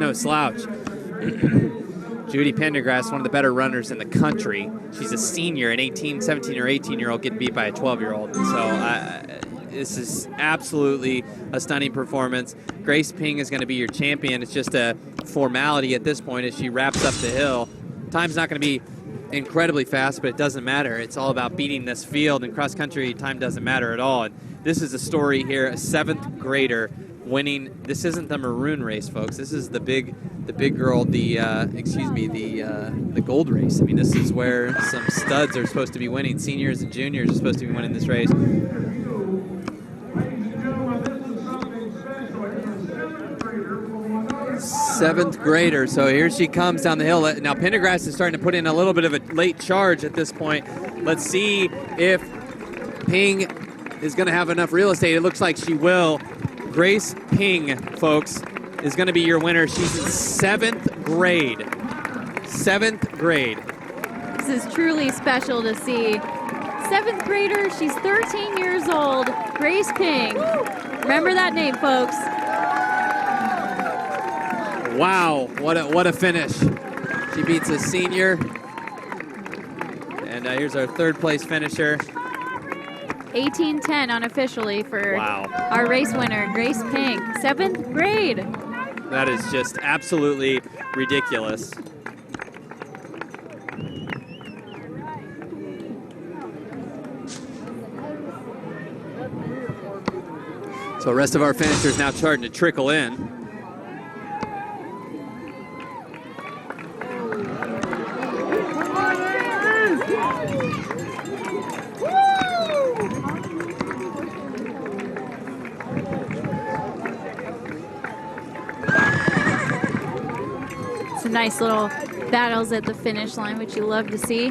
no slouch. Judy Pendergrass, one of the better runners in the country. She's a senior, an 17 or 18-year-old getting beat by a 12-year-old. So this is absolutely a stunning performance. Grace Ping is going to be your champion. It's just a formality at this point as she wraps up the hill. Time's not going to be incredibly fast, but it doesn't matter. It's all about beating this field. In cross country, time doesn't matter at all. And this is a story here, a 7th grader winning. This isn't the maroon race, folks. This is the big girl, the gold race. I mean, this is where some studs are supposed to be winning. Seniors and juniors are supposed to be winning this race. Seventh grader, so here she comes down the hill. Now Pendergrass is starting to put in a little bit of a late charge at this point. Let's see if Ping is going to have enough real estate. It looks like she will. Grace Ping, folks, is going to be your winner. She's in 7th grade. 7th grade. This is truly special to see. 7th grader, she's 13 years old. Grace Ping. Remember that name, folks. Wow, what a finish. She beats a senior. And here's our 3rd place finisher. 18-10 unofficially for our race winner, Grace Ping, 7th grade. That is just absolutely ridiculous. So the rest of our finishers now starting to trickle in. Nice little battles at the finish line, which you love to see.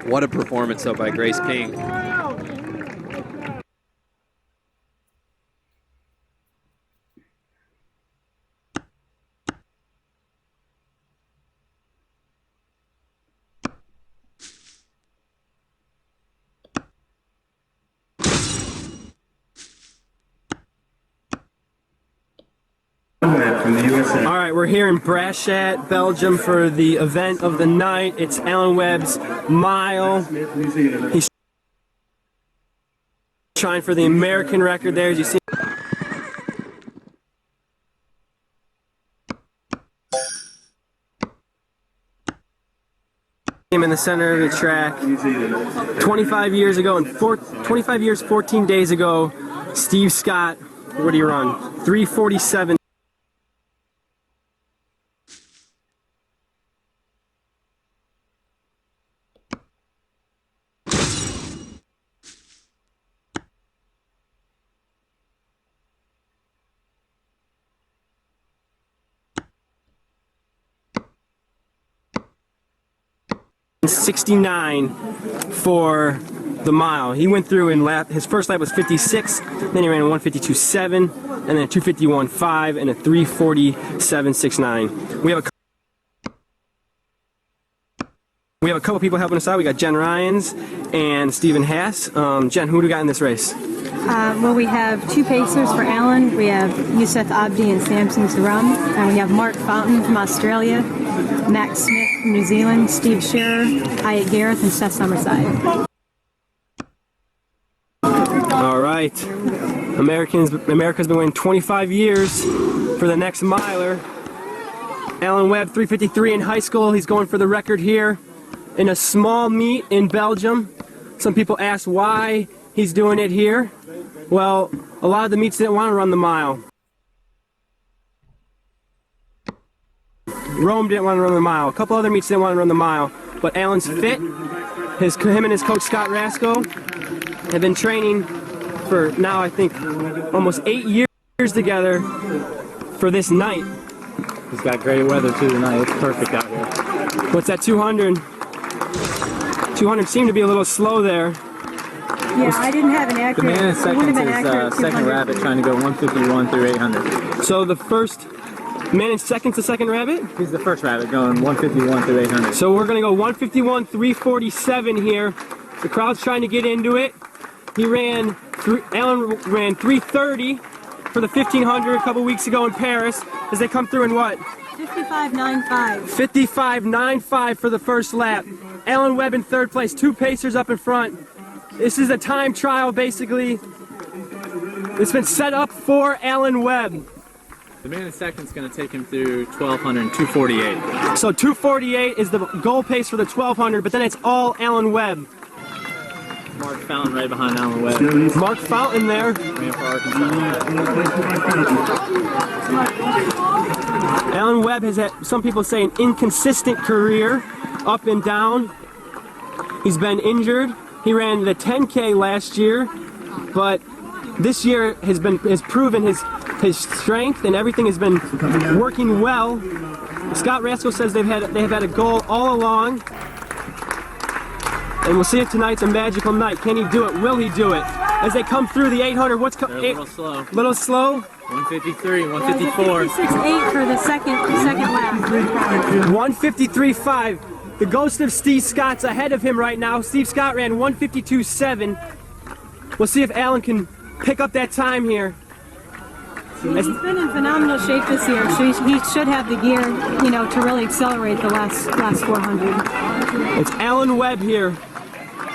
What a performance, though, by Grace Ping. All right, we're here in Brashat, Belgium for the event of the night. It's Alan Webb's mile. He's trying for the American record there, as you see. In the center of the track. 25 years ago, and 25 years, 14 days ago, Steve Scott, what do you run? 3:47. .69 for the mile. He went through in his first lap was 56, then he ran a 152.7, and then a 251.5 and a 347.69. We have a couple people helping us out. We got Jen Ryans and Stephen Haas. Jen, who do we got in this race? Well, we have 2 pacers for Alan. We have Yusuf Abdi and Samson Saram. And we have Mark Fountain from Australia, Max Smith from New Zealand, Steve Shearer, Hyatt Gareth, and Seth Summerside. All right. America's been waiting 25 years for the next miler. Alan Webb, 3:53 in high school. He's going for the record here in a small meet in Belgium. Some people ask why he's doing it here. Well, a lot of the meets didn't want to run the mile. Rome didn't want to run the mile. A couple other meets didn't want to run the mile. But Alan's fit. Him and his coach Scott Rasco have been training for now, I think, almost 8 years together for this night. He's got great weather too tonight. It's perfect out here. What's that, 200? 200 seemed to be a little slow there. Yeah, I didn't have an accurate. The man in seconds is Second Rabbit trying to go 151 through 800. So the first man in seconds, the Second Rabbit? He's the first rabbit going 151 through 800. So we're going to go 151, 347 here. The crowd's trying to get into it. Alan ran 330 for the 1500 a couple weeks ago in Paris as they come through in what? 55.95. 55.95 for the first lap. Alan Webb in third place, 2 pacers up in front. This is a time trial basically. It's been set up for Alan Webb. The man in second is going to take him through 1200 and 248. So 248 is the goal pace for the 1200, but then it's all Alan Webb. Mark Fountain right behind Alan Webb. Mark Fountain there. Ran for Arkansas. Alan Webb has had, some people say, an inconsistent career, up and down. He's been injured. He ran the 10K last year, but this year has proven his strength, and everything has been working well. Scott Rasko says they have had a goal all along, and we'll see if tonight's a magical night. Can he do it? Will he do it? As they come through the 800, They're a little slow. Little slow. 153, 154. 56.8 for the second lap. 153.5. The ghost of Steve Scott's ahead of him right now. Steve Scott ran 152.7. We'll see if Alan can pick up that time here. He's been in phenomenal shape this year, so he should have the gear, to really accelerate the last 400. It's Alan Webb here,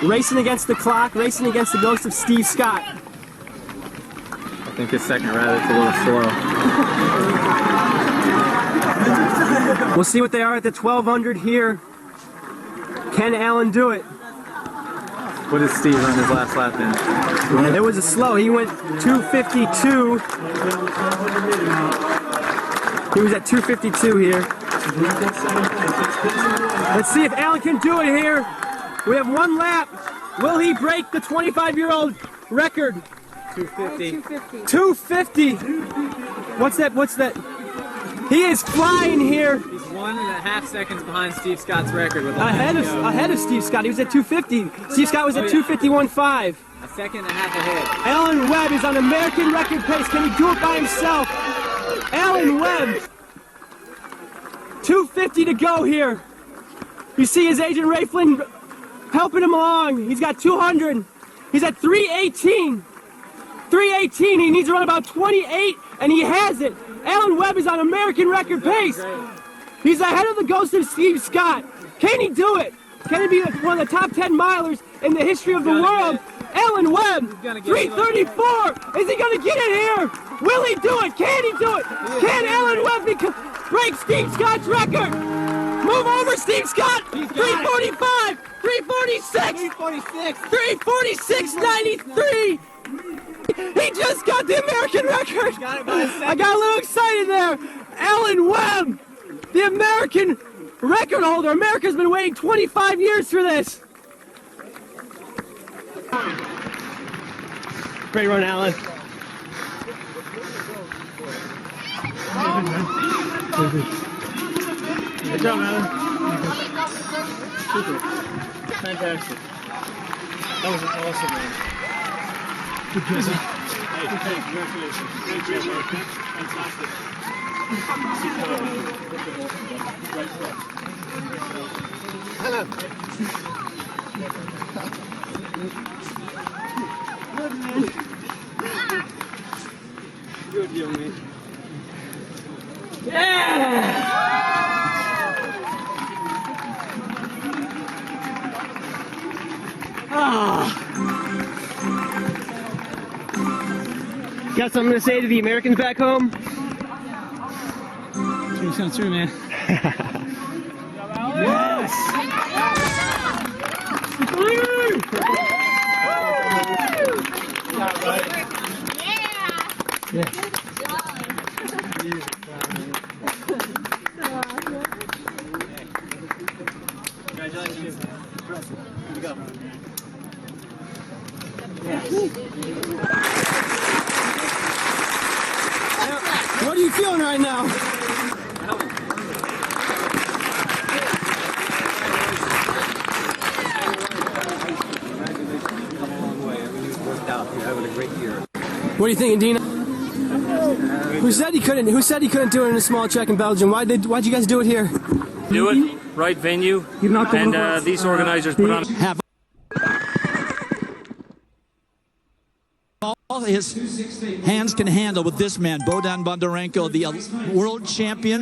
racing against the clock, racing against the ghost of Steve Scott. I think his second rabbit's a little slow. We'll see what they are at the 1200 here. Can Alan do it? What did Steve run his last lap in? It was a slow. He went 252. He was at 252 here. Let's see if Alan can do it here. We have 1 lap. Will he break the 25-year-old record? 250. 250. What's that? He is flying here. He's 1.5 seconds behind Steve Scott's record with Ahead of Steve Scott. He was at 250. Steve Scott was at 251.5. a second and a half ahead. Alan Webb is on American record pace. Can he do it by himself? Alan Webb. 250 to go here. You see his agent Ray Flynn helping him along. He's got 200. He's at 318. 318. He needs to run about 28, and he has it. Alan Webb is on American record pace. He's ahead of the ghost of Steve Scott. Can he do it? Can he be one of the top 10 milers in the history of the world? Alan Webb, 334. Is he going to get it here? Will he do it? Can he do it? Can Alan Webb break Steve Scott's record? Move over, Steve Scott. 345, 346, 346.93. He just got the American record. I got a little excited there. Alan Webb, the American record holder. America's been waiting 25 years for this. Great run, Alan. Good job, Alan. Super. Fantastic. That was awesome, man. Good job. Hey, congratulations. Great job, man. Fantastic. Hello. Good, man. Good, young man. Yeah! Ah! Got something to say to the Americans back home? True, sounds true, man. Yes! Yeah. Congratulations. Here we go. What are you feeling right now? What are you thinking, Dina? Who said he couldn't do it in a small track in Belgium? Why'd you guys do it here? Do it, right venue, and these organizers put on. all his hands can handle with this man, Bohdan Bondarenko, the world champion.